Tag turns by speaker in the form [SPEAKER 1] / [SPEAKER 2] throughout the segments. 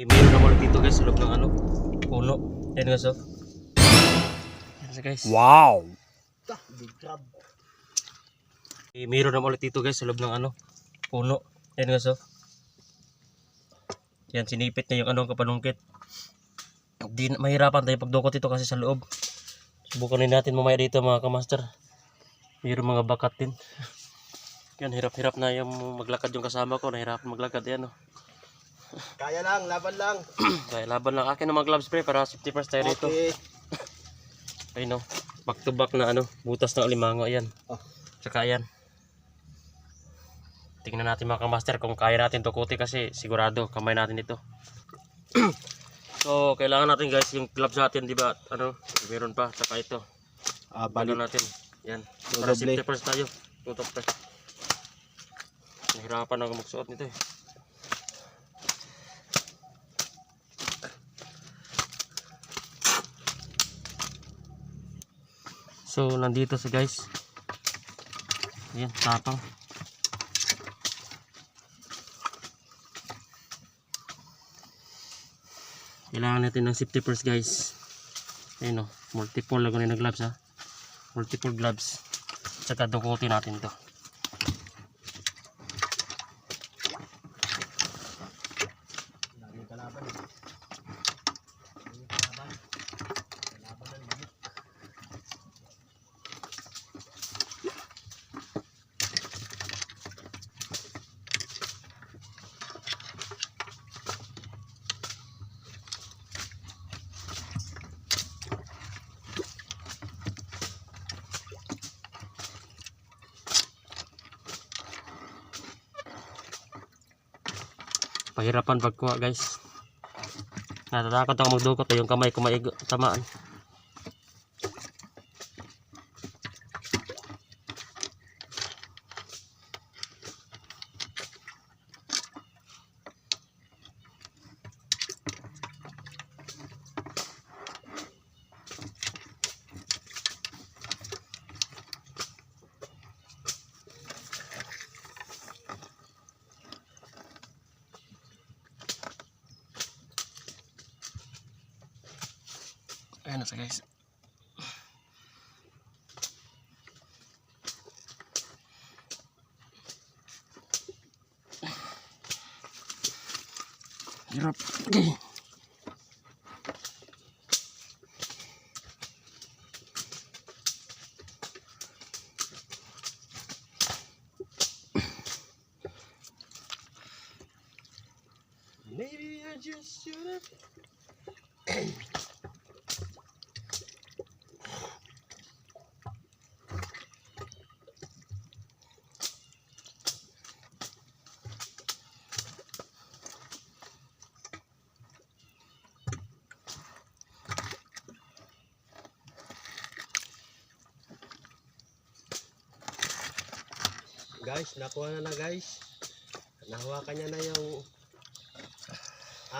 [SPEAKER 1] Meron naman dito guys sa loob ng ano, puno. Yan guys oh. Yan siya guys.
[SPEAKER 2] Wow!
[SPEAKER 3] Big crab.
[SPEAKER 1] Meron naman ulit dito guys sa loob ng ano, puno. Yan guys oh. Yan sinipit na yung ano kapanungkit. Di mahirapan tayo pagdukot ito kasi sa loob. Subukan rin natin mamaya dito mga kamaster. Mayroon mga bakat din. Yan hirap-hirap na yung maglakad yung kasama ko. Nahirapan maglakad yan oh.
[SPEAKER 3] Kaya lang, laban lang.
[SPEAKER 1] Kaya laban lang. Akin ng mga gloves pre para safety first tayo dito.
[SPEAKER 3] Okay.
[SPEAKER 1] Ayun oh. Back to back na ano. Butas ng alimango. Ayan.
[SPEAKER 3] Oh.
[SPEAKER 1] Tsaka ayan. Tingnan natin mga kamaster kung kaya natin tukuti kasi sigurado kamay natin ito. So kailangan natin guys yung gloves natin, di ba? Ano, meron pa saka ito.
[SPEAKER 3] Balik
[SPEAKER 1] natin. Yan.
[SPEAKER 3] So,
[SPEAKER 1] Para
[SPEAKER 3] doble.
[SPEAKER 1] safety first tayo. Tutok tayo. Nahirapan ako magsuot nito eh. So nandito si guys. Ayan, tapang. Kailangan natin ng safety first guys. Ayun o, multiple lang na gloves ha. Multiple gloves. Tsaka dukutin natin to. Pahirapan pagkuha guys. Natatakot ako magdukot yung kamay ko maigo tamaan. Ayan na siya guys. Hirap. Okay.
[SPEAKER 3] Maybe I just should have. Guys, nakuha na guys. Nahawakan niya na yung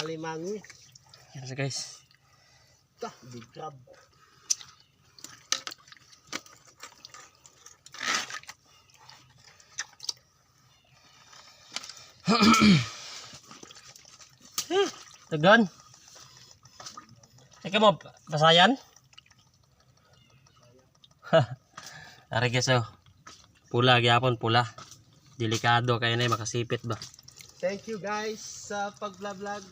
[SPEAKER 3] alimango.
[SPEAKER 1] Ayan siya guys.
[SPEAKER 3] Big crab.
[SPEAKER 1] Tagan. Ikaw mo basayan? Ari guys oh. Pula gyapon pula. Delikado kaya na makasipit ba.
[SPEAKER 3] Thank you guys sa pag-vlog.